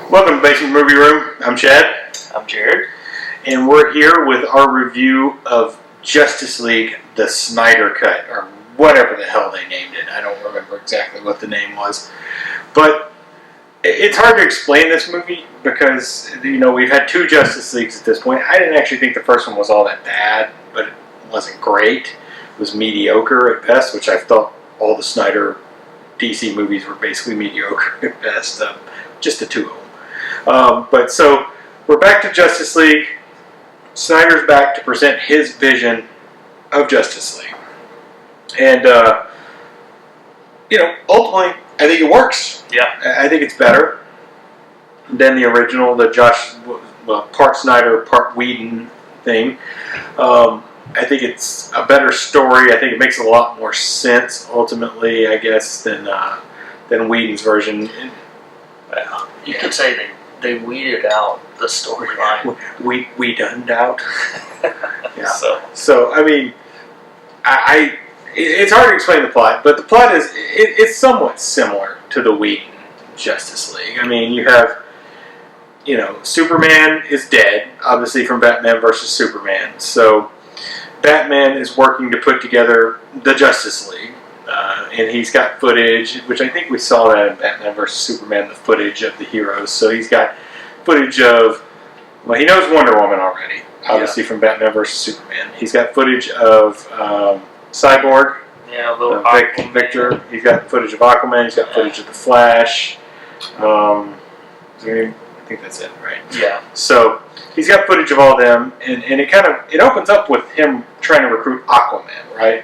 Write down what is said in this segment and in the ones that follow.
Welcome to Basement Movie Room. I'm Chad. I'm Jared. And we're here with our review of Justice League, the Snyder Cut, or whatever the hell they named it. I don't remember exactly what the name was. But it's hard to explain this movie because, we've had two Justice Leagues at this point. I didn't actually think the first one was all that bad, but it wasn't great. It was mediocre at best, which I thought all the Snyder DC movies were basically mediocre at best. Just the two of them. But so we're back to Justice League. Snyder's back to present his vision of Justice League. And, ultimately, I think it works. Yeah. I think it's better than the original, part Snyder, part Whedon thing. I think it's a better story. I think it makes a lot more sense, ultimately, I guess, than Whedon's version. Well, you could say they weeded out the storyline. We done out. Yeah. So I mean, it's hard to explain the plot, but the plot is it's somewhat similar to the Whedon Justice League. I mean, you have, Superman is dead, obviously from Batman versus Superman. So Batman is working to put together the Justice League. And he's got footage, which I think we saw that in Batman vs. Superman, the footage of the heroes. So he's got footage of, he knows Wonder Woman already, obviously from Batman vs. Superman. He's got footage of Cyborg, Victor. He's got footage of Aquaman. He's got footage of the Flash. I think that's it, right? Yeah. So he's got footage of all them, and it opens up with him trying to recruit Aquaman, right?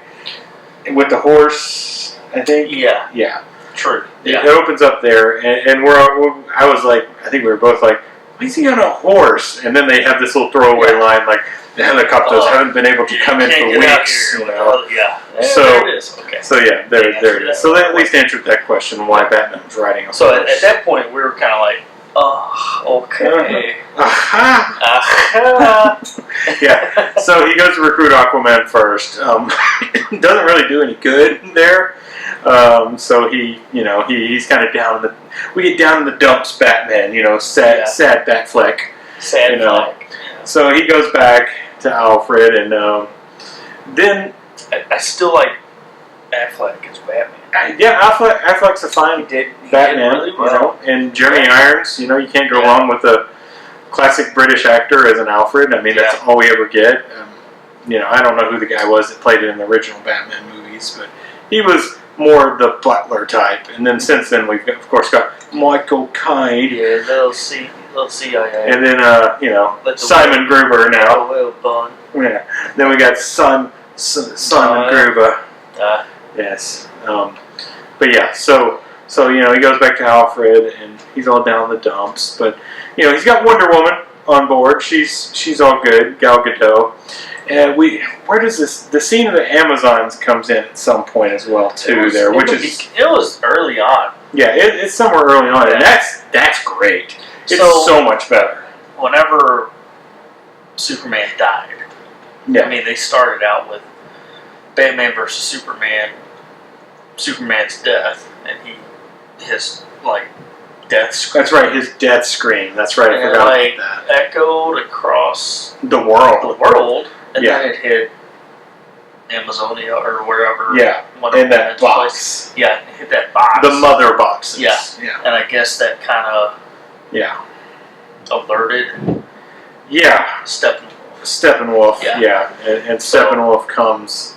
With the horse, I think. Yeah. Yeah. True. Yeah. It opens up there, and I was like, I think we were both like, why is he on a horse? And then they have this little throwaway line like, the helicopters haven't been able to come in for weeks. Yeah. So there it is. Okay. So yeah, there it is. So they at least answered that question: why Batman was riding a horse. So at that point, we were kind of like, oh, okay. Aha. Yeah. So he goes to recruit Aquaman first. Doesn't really do any good there. So he's kind of down in the. We get down in the dumps, Batman. Sad Batfleck. Sad Fleck. So he goes back to Alfred, and then I still like Affleck as Batman. Affleck's a fine Batman, really well. And Jeremy Irons, you can't go wrong with a classic British actor as an Alfred. I mean, that's all we ever get. I don't know who the guy was that played it in the original Batman movies, but he was more the butler type. And then since then, we've of course got Michael Caine. Yeah, little CIA. And then Simon Gruber now. Yeah. Then we got Simon Gruber. Yes. But yeah, so he goes back to Alfred, and he's all down in the dumps. But he's got Wonder Woman on board. She's all good, Gal Gadot. And where does the scene of the Amazons comes in at some point as well too? It was early on. Yeah, it's somewhere early on, and that's great. It's so much better. Whenever Superman died, I mean, they started out with Batman versus Superman. Superman's death, and his death scream. That's right, his death scream. That's right, I forgot about that. Echoed across the world, and then it hit Amazonia or wherever. Yeah, in that box. Yeah, it hit that box. The mother boxes. Yeah, and I guess that kind of alerted. Yeah, Steppenwolf. Yeah. And Steppenwolf comes.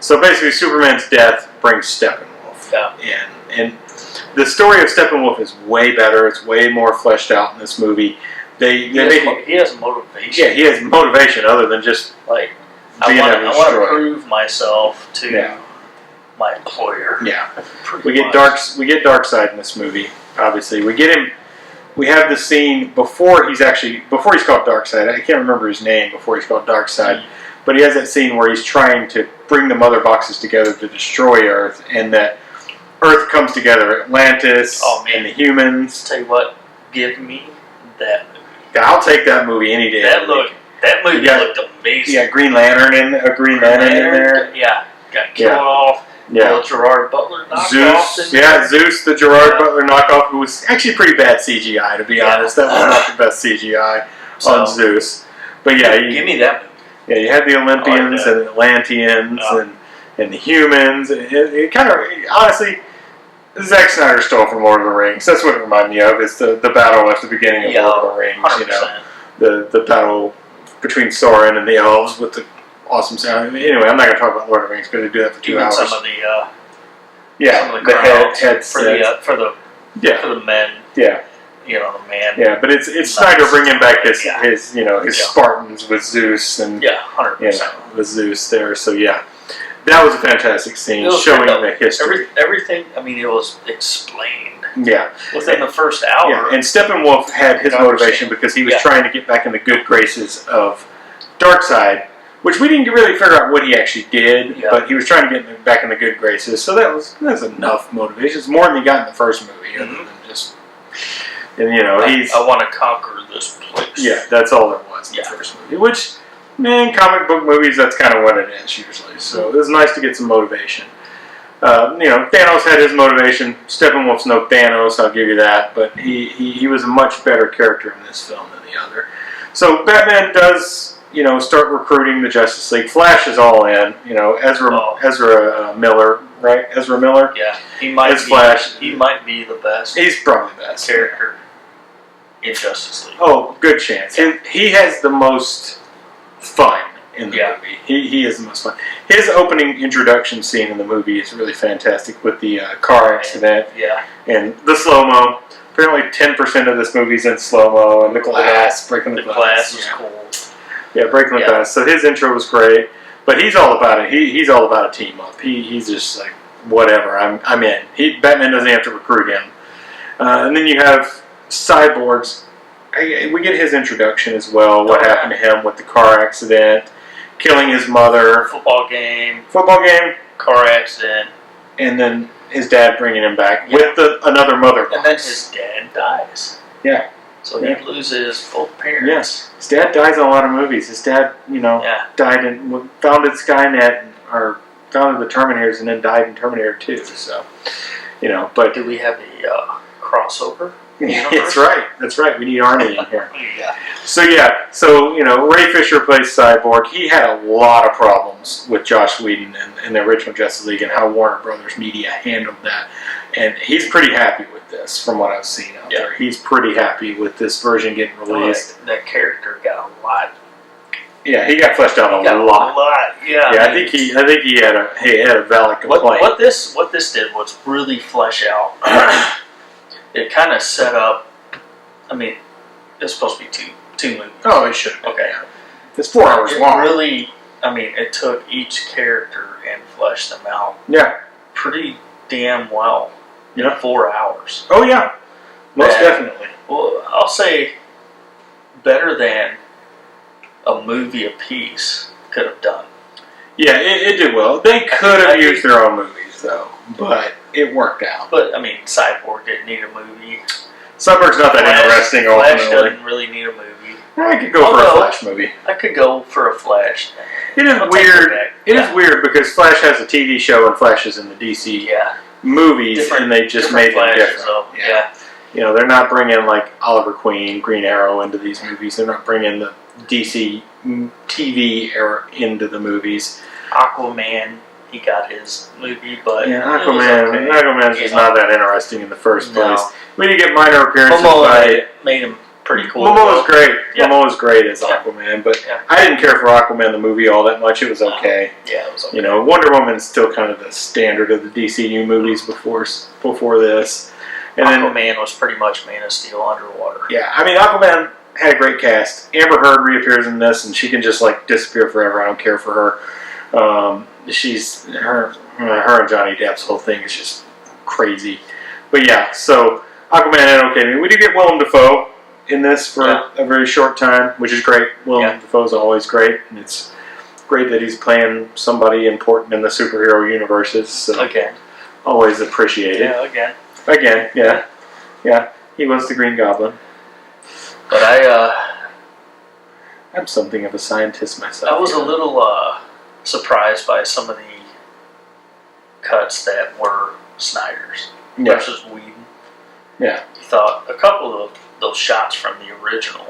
So basically, Superman's death brings Steppenwolf in. And the story of Steppenwolf is way better. It's way more fleshed out in this movie. He has motivation. Yeah, he has motivation other than just I want to prove myself to my employer. Yeah, we get Darkseid in this movie. Obviously, we get him. We have the scene before he's called Darkseid. I can't remember his name before he's called Darkseid. But he has that scene where he's trying to bring the mother boxes together to destroy Earth, and that Earth comes together, Atlantis, and the humans. Tell you what, give me that movie. I'll take that movie any day. That movie looked amazing. Yeah, Green Lantern in there. Yeah, got killed off. Yeah. The Gerard Butler knockoff. Zeus, Zeus, the Gerard Butler knockoff, who was actually pretty bad CGI, to be honest. That was not the best CGI on Zeus. But yeah, give me that movie. Yeah, you had the Olympians and the Atlanteans and the humans. It kind of, honestly, Zack Snyder stole from Lord of the Rings. That's what it reminded me of. Is the battle at the beginning of Lord of the Rings. 100%. You know, the battle between Sauron and the elves with the awesome sound. Anyway, I'm not going to talk about Lord of the Rings because they do that for 2 hours. Some of the heads for the men. Yeah. You know, the man. Yeah, but it's Snyder bringing back his Spartans with Zeus and 100%. With Zeus there. So yeah, that was a fantastic scene showing the history. Everything. I mean, it was explained. Yeah, within the first hour. Yeah, and Steppenwolf had his motivation because he was trying to get back in the good graces of Darkseid, which we didn't really figure out what he actually did, but he was trying to get back in the good graces. So that's enough motivation. It's more than he got in the first movie, other than just. And I want to conquer this place. Yeah, that's all there was in the first movie. Which, man, comic book movies, that's kind of what it is usually. So it was nice to get some motivation. Thanos had his motivation. Steppenwolf's no Thanos, I'll give you that. But he was a much better character in this film than the other. So Batman does, start recruiting the Justice League. Flash is all in. Ezra Miller, right? Ezra Miller. Yeah, he might be. Flash. He might be the best. He's probably the best character in Justice League. Oh, good chance. He has the most fun in the movie. He is the most fun. His opening introduction scene in the movie is really fantastic with the car accident and the slow-mo. Apparently 10% of this movie's in slow-mo and the glass, breaking the glass. The glass was cool. Yeah, breaking the glass. So his intro was great. But he's all about it. He's all about a team-up. He's just like, whatever, I'm in. Batman doesn't have to recruit him. And then you have Cyborg's. We get his introduction as well. What happened to him with the car accident, killing his mother, football game, car accident, and then his dad bringing him back with another mother. And then his dad dies. Yeah. So he loses both parents. Yes. His dad dies in a lot of movies. His dad, died and founded Skynet or founded the Terminators and then died in Terminator 2. So, but do we have a crossover? That's right. We need Arnie in here. So So Ray Fisher plays Cyborg. He had a lot of problems with Joss Whedon and the original Justice League and how Warner Brothers Media handled that. And he's pretty happy with this, from what I've seen out there. He's pretty happy with this version getting released. That character got a lot. Yeah, he got fleshed out a lot. Yeah. I think he had a valid complaint. What this did was really flesh out. It kind of set up. I mean, it's supposed to be two movies. Oh, it should. Okay. It's 4 hours long. Really, it took each character and fleshed them out. Yeah. Pretty damn well. In 4 hours. Oh yeah. Most definitely. Well, I'll say better than a movie apiece could have done. Yeah, it did well. They could have used their own movies though, but it worked out. But Cyborg didn't need a movie. Cyborg's not that interesting. Flash doesn't really need a movie. I could go for a Flash movie. I could go for a Flash. It is weird. It is weird because Flash has a TV show and Flash is in the DC movies, and they just made them different. They're not bringing like Oliver Queen, Green Arrow into these movies. They're not bringing the DC TV era into the movies. Aquaman, he got his movie, but Aquaman's just not that interesting in the first place. We did get minor appearances by made him pretty cool. Momoa was great. Momoa was great as Aquaman, but I didn't care for Aquaman the movie all that much. It was okay. It was okay. Wonder Woman's still kind of the standard of the DCU movies before this. And Aquaman was pretty much Man of Steel underwater. Yeah, Aquaman had a great cast. Amber Heard reappears in this, and she can just like disappear forever. I don't care for her. Her and Johnny Depp's whole thing is just crazy. But yeah, so Aquaman had okay. We did get Willem Dafoe in this for a very short time, which is great. Willem Dafoe's always great, and it's great that he's playing somebody important in the superhero universes. So always appreciated. Again, yeah. He was the Green Goblin. But I'm something of a scientist myself. I was a little surprised by some of cuts that were Snyder's versus Whedon. Yeah. You thought a couple of those shots from the original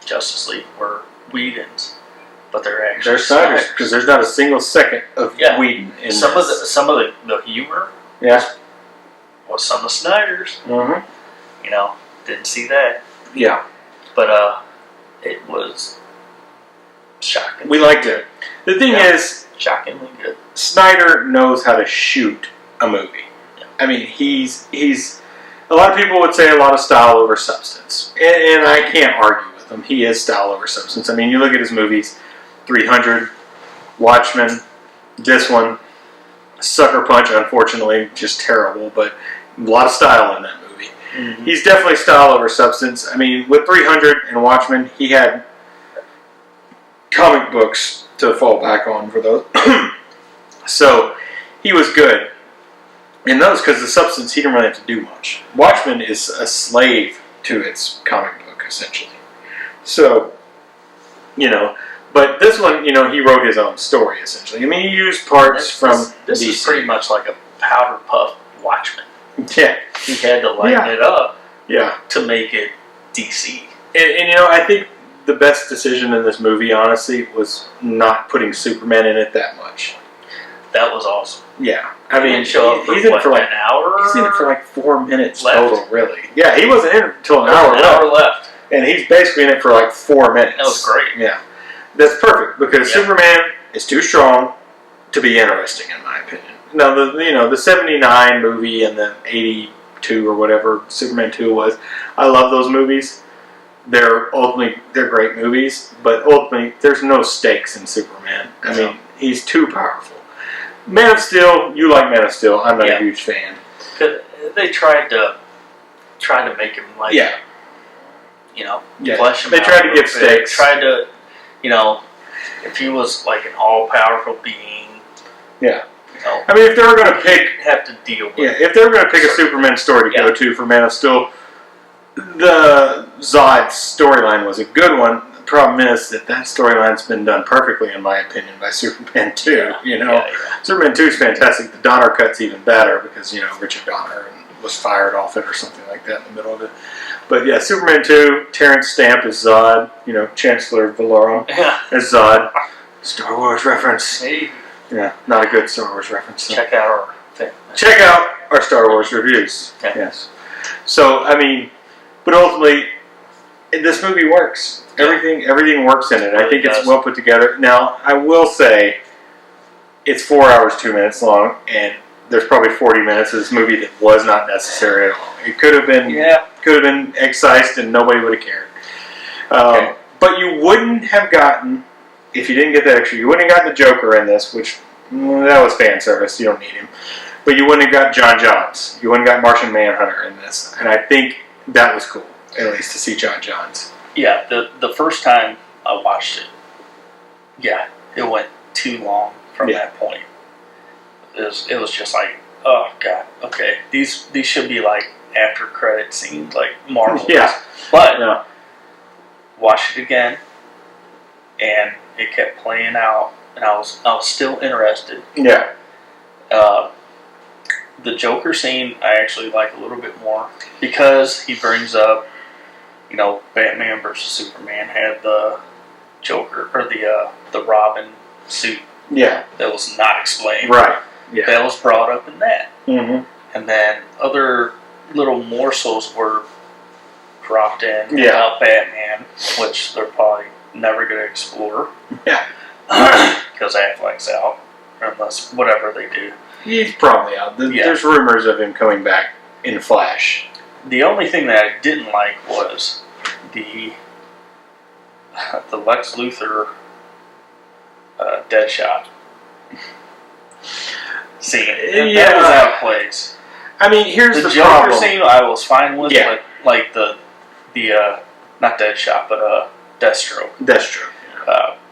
Justice League were Whedon's, but they're actually Snyder's because there's not a single second of Whedon in some of the humor. Was some of Snyder's. Mm-hmm. Didn't see that. Yeah. But it was shocking. We liked it. The thing is, shockingly good. Snyder knows how to shoot a movie. Yeah. I mean, he's a lot of people would say a lot of style over substance, and I can't argue with him. He is style over substance. I mean, you look at his movies, 300, Watchmen, this one, Sucker Punch, unfortunately, just terrible, but a lot of style in that movie. Mm-hmm. He's definitely style over substance. I mean, with 300 and Watchmen, he had comic books to fall back on for those. So, he was good in those because the substance, he didn't really have to do much. Watchmen is a slave to its comic book, essentially. So, but this one, he wrote his own story, essentially. I mean, he used parts from This is pretty much like a powder puff Watchmen. Yeah. He had to lighten it up to make it DC. And I think the best decision in this movie, honestly, was not putting Superman in it that much. That was awesome. Yeah. I mean, he's in it for like an hour? He's in it for like 4 minutes left. Total, really. Yeah, he wasn't in it until an hour left. And he's basically in it for like 4 minutes. That was great. Yeah. That's perfect, because Superman is too strong to be interesting, in my opinion. Now, the 79 movie and the 82 or whatever Superman 2 was, I love those movies. They're great movies, but ultimately there's no stakes in Superman. I mean, he's too powerful. Man of Steel, you like Man of Steel. I'm not a huge fan. They tried to make him like flesh him They out tried to give stakes. Tried to, if he was like an all-powerful being. Yeah. I mean, if they were going to have to deal with. Yeah, if they were going to pick a Superman story to go to for Man of Steel, the Zod storyline was a good one. The problem is that storyline's been done perfectly, in my opinion, by Superman 2. Superman 2 is fantastic. The Donner cut's even better because Richard Donner was fired off it or something like that in the middle of it. But yeah, Superman 2, Terrence Stamp is Zod. Chancellor Valorum is Zod. Star Wars reference. Hey. Yeah, not a good Star Wars reference. So. Check out our Star Wars reviews. Okay. Yes. So I mean, but ultimately, this movie works. Everything works in it. I think it's well put together. Now, I will say, it's 4 hours 2 minutes long, and there's probably 40 minutes of this movie that was not necessary at all. It could have been excised, and nobody would have cared. But you wouldn't have gotten. If you didn't get that extra, you wouldn't have gotten the Joker in this, which, that was fan service, you don't need him. But you wouldn't have got John Johns. You wouldn't have got Martian Manhunter in this. And I think that was cool, at least to see John Johns. Yeah, the first time I watched it, it went too long from that point. It was just like, oh, God, okay. These should be like after credit scenes, like Marvel. But, watched it again, and it kept playing out, and I was still interested. Yeah. The Joker scene I actually like a little bit more because he brings up, Batman versus Superman had the Joker or the Robin suit. Yeah. That was not explained. Right. Yeah. That was brought up in that. Mm-hmm. And then other little morsels were dropped in about Batman, which they're probably never going to explore. Yeah. Because Affleck's out, unless whatever they do. He's probably out. There's rumors of him coming back in Flash. The only thing that I didn't like was the Lex Luthor Deadshot scene. That was out of place. I mean, here's the Joker problem. scene I was fine with, but like the not Deadshot, but Deathstroke.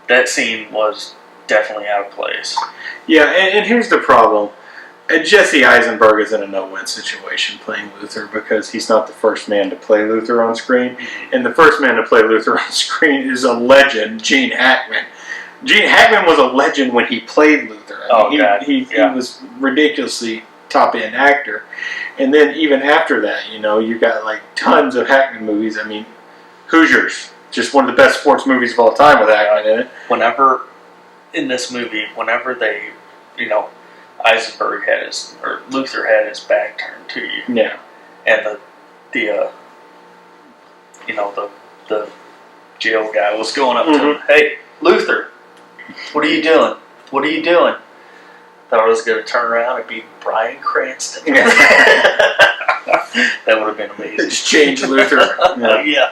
That scene was definitely out of place. Yeah, and here's the problem. Jesse Eisenberg is in a no-win situation playing Luthor because he's not the first man to play Luthor on screen. Mm-hmm. And the first man to play Luthor on screen is a legend, Gene Hackman. Gene Hackman was a legend when he played Luther. He was ridiculously top-end actor. And then even after that, you got like tons of Hackman movies. I mean, Hoosiers, just one of the best sports movies of all time with Hackman in it. Whenever, in this movie, whenever they, Eisenberg Luther had his back turned to you. Yeah. And the jail guy was going up to him, "Hey, Luther, what are you doing? What are you doing?" Thought I was going to turn around and be Bryan Cranston. That would have been amazing. Just change Luther. Yeah.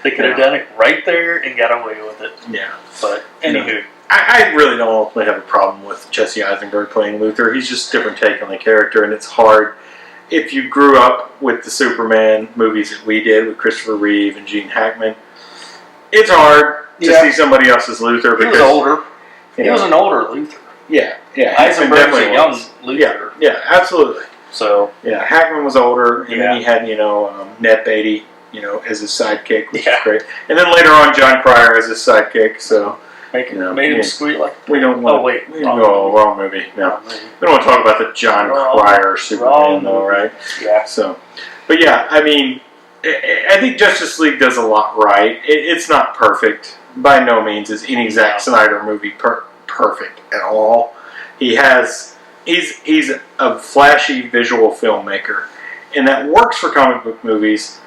They could have done it right there and got away with it. Yeah. But anywho. I really don't ultimately have a problem with Jesse Eisenberg playing Luther. He's just a different take on the character, and it's hard. If you grew up with the Superman movies that we did with Christopher Reeve and Gene Hackman, it's hard to see somebody else's Luther. He was older. He was an older Luther. Yeah. Eisenberg was a young Luther. Yeah, absolutely. So Hackman was older, and then he had Ned Beatty, as his sidekick, which is great. And then later on, John Cryer as his sidekick. So made him squeak like. We don't want. Oh wait, wrong movie. No, we don't want to talk about the John Cryer Superman, though, right? Yeah. So, but yeah, I mean, I think Justice League does a lot right. It's not perfect by no means. Is any Zack Snyder movie perfect at all? He's a flashy visual filmmaker, and that works for comic book movies,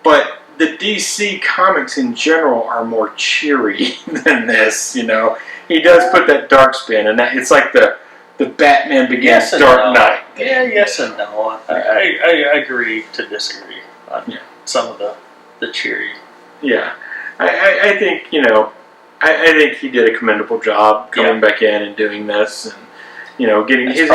but the DC comics in general are more cheery than this, He does put that dark spin, and that it's like the Batman Begins Dark Knight thing. Yeah, yes and no. I agree to disagree on some of the cheery. Yeah. I think, I think he did a commendable job coming back in and doing this, and getting his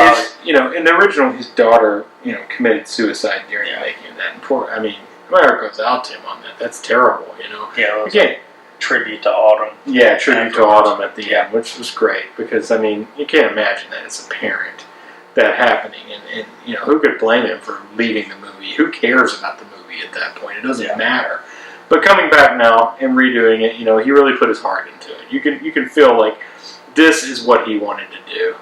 in the original, his daughter, committed suicide during the making of that. And my heart goes out to him on that. That's terrible, Yeah, it was tribute to Autumn. Yeah, tribute to Autumn at the end, which was great because you can't imagine that as a parent that happening, and who could blame him for leaving the movie? Who cares about the movie at that point? It doesn't matter. But coming back now and redoing it, he really put his heart into it. You can feel like this is what he wanted to do.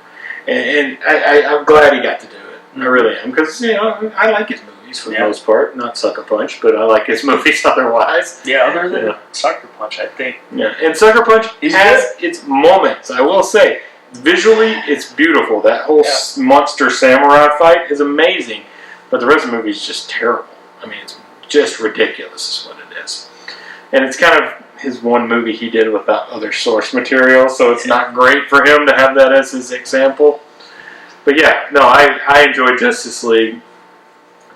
And I'm glad he got to do it. I really am. Because, I like his movies for the most part. Not Sucker Punch, but I like his movies otherwise. Yeah, other than Sucker Punch, I think. Yeah, and Sucker Punch has its moments, I will say. Visually, it's beautiful. That whole monster samurai fight is amazing. But the rest of the movie is just terrible. It's just ridiculous is what it is. And it's kind of his one movie he did without other source material, so it's not great for him to have that as his example. But I enjoyed Justice League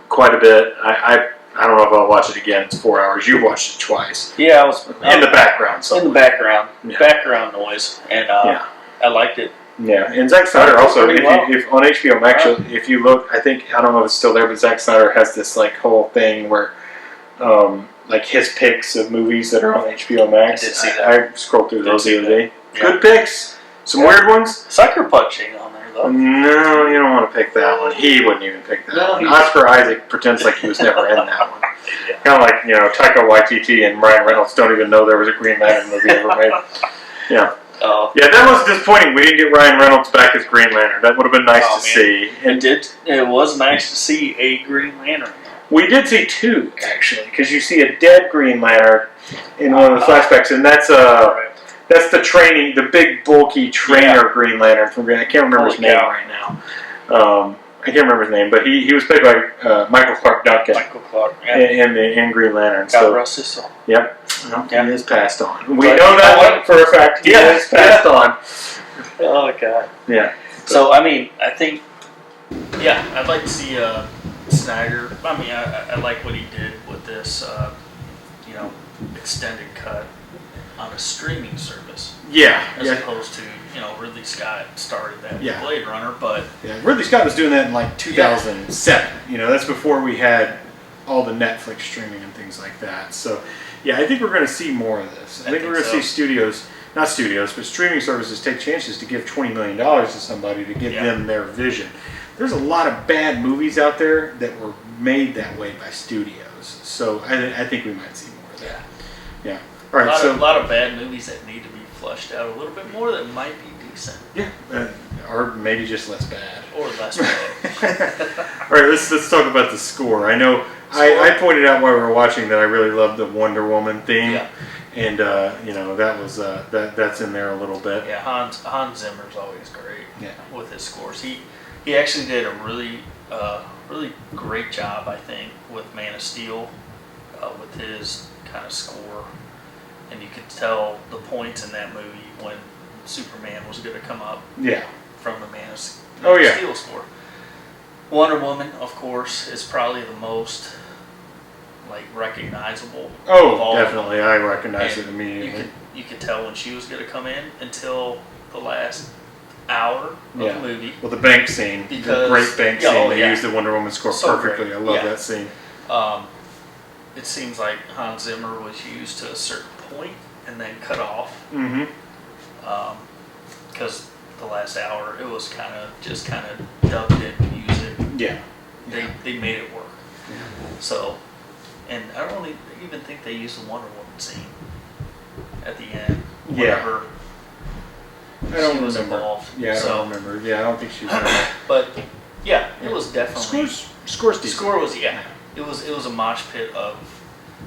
quite a bit. I don't know if I'll watch it again. It's 4 hours. You watched it twice. Yeah, I was in the background. In the background, background noise, and I liked it. Yeah, and Zack Snyder also, if on HBO Max, if you look, I don't know if it's still there, but Zack Snyder has this whole thing where, his picks of movies that are on HBO Max. I did see that. I scrolled through those the other day. Yeah. Good picks. Some weird ones. Sucker Punch ain't on there though. No, you don't want to pick that one. He wouldn't even pick that one. Oscar Isaac pretends like he was never in that one. Kind of like Taika Waititi and Ryan Reynolds don't even know there was a Green Lantern movie ever made. Yeah. Yeah, that was disappointing. We didn't get Ryan Reynolds back as Green Lantern. That would have been nice to see. It was nice to see a Green Lantern. We did see two, actually, because you see a dead Green Lantern in one of the flashbacks, and that's the training, the big bulky trainer Green Lantern from Green. I can't remember his name right now. I can't remember his name, but he was played by Michael Clark Duncan. Michael Clark, in Green Lantern. God rest his soul. Yep. He is passed on. We know that one for a fact. He is passed on. Oh, God. Yeah. So, I think, I'd like to see Snyder. I like what he did with this, extended cut on a streaming service. Yeah. As opposed to, Ridley Scott started that Blade Runner, but... Yeah, Ridley Scott was doing that in 2007. That's before we had all the Netflix streaming and things like that. So, I think we're going to see more of this. I think we're going to see not studios, but streaming services take chances to give $20 million to somebody to give them their vision. There's a lot of bad movies out there that were made that way by studios. So I think we might see more of that. Yeah. All right. A lot of bad movies that need to be fleshed out a little bit more that might be decent. Yeah, or maybe just less bad. Or less bad. All right, let's talk about the score. I know I pointed out while we were watching that I really loved the Wonder Woman theme, Yeah. and that was that's in there a little bit. Yeah, Hans Zimmer's always great. Yeah. With his scores. He actually did a really great job, I think, with Man of Steel, with his kind of score, and you could tell the points in that movie when Superman was going to come up. Yeah. From the Man of yeah. Steel score. Wonder Woman, of course, is probably the most recognizable. Oh, definitely, I recognize it immediately. You could tell when she was going to come in until the last hour of the movie. Well, the bank scene, the great bank scene, they used the Wonder Woman score perfectly. Great. I love that scene. It seems like Hans Zimmer was used to a certain point and then cut off. Mm-hmm. Because the last hour, it was kind of dubbed in music. Yeah. They made it work. Yeah. So, and I don't even think they used the Wonder Woman scene at the end. Whenever I don't she was remember. involved. Yeah, I don't remember. Yeah, I don't think she was. But yeah, it was definitely Score's decent. Score was It was a mosh pit of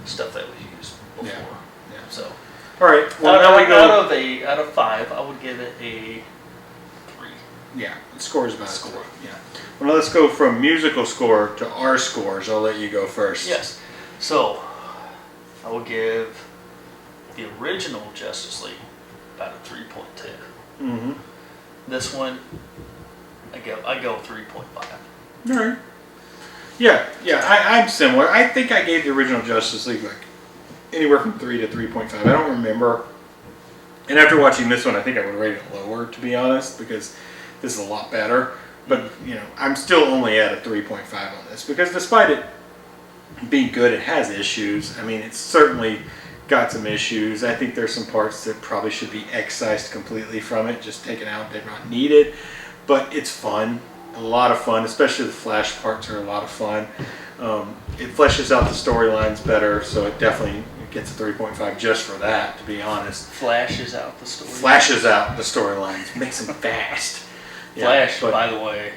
stuff that was used before. Yeah. So. All right. Well, now we go. Out of 5, I would give it a 3. Yeah, the score is about score. Yeah. Well, now let's go from musical score to our scores. I'll let you go first. Yes. So, I would give the original Justice League about a 3.2. Mm-hmm. This one, I go 3.5. All right. Yeah. I'm similar. I think I gave the original Justice League anywhere from 3 to 3.5. I don't remember. And after watching this one, I think I would rate it lower, to be honest, because this is a lot better. But, I'm still only at a 3.5 on this, because despite it being good, it has issues. I mean, it's certainly got some issues. I think there's some parts that probably should be excised completely from it, just taken out. They're not needed. But it's fun. A lot of fun, especially the Flash parts are a lot of fun. It fleshes out the storylines better, so it definitely gets a 3.5 just for that, to be honest. Flashes out the story. Flashes out the storylines, makes them fast. Flash, by the way,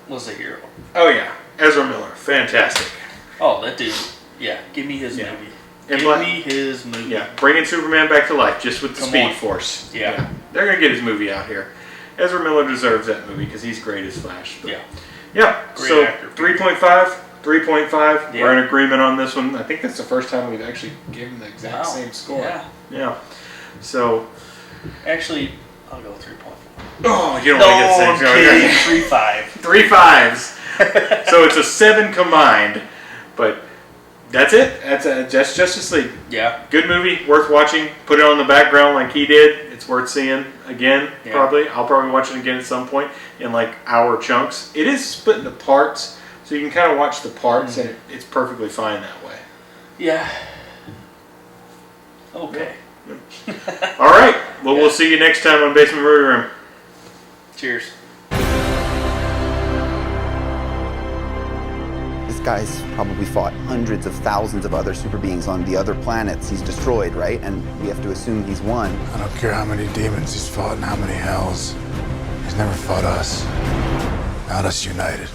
was a hero. Oh yeah, Ezra Miller, fantastic. Oh, that dude. Yeah, give me his movie. Give me his movie. Yeah, bringing Superman back to life just with the Speed Force. Yeah. They're gonna get his movie out here. Ezra Miller deserves that movie because he's great as Flash. But yeah. Great so actor. 3.5. 3.5. Yeah. We're in agreement on this one. I think that's the first time we've actually given the exact same score. Yeah. So. Actually, I'll go 3.4. Oh, you don't want to get the same score. 3.5. 3 5s. So it's a 7 combined. But that's it. That's Justice League. Yeah. Good movie, worth watching. Put it on the background like he did. It's worth seeing again, probably. I'll probably watch it again at some point in hour chunks. It is split into parts, so you can kind of watch the parts, and it's perfectly fine that way. Yeah. Okay. Yeah. All right. Well, we'll see you next time on Basement Movie Room. Cheers. This guy's probably fought hundreds of thousands of other super beings on the other planets he's destroyed, right? And we have to assume he's won. I don't care how many demons he's fought and how many hells. He's never fought us. Not us united.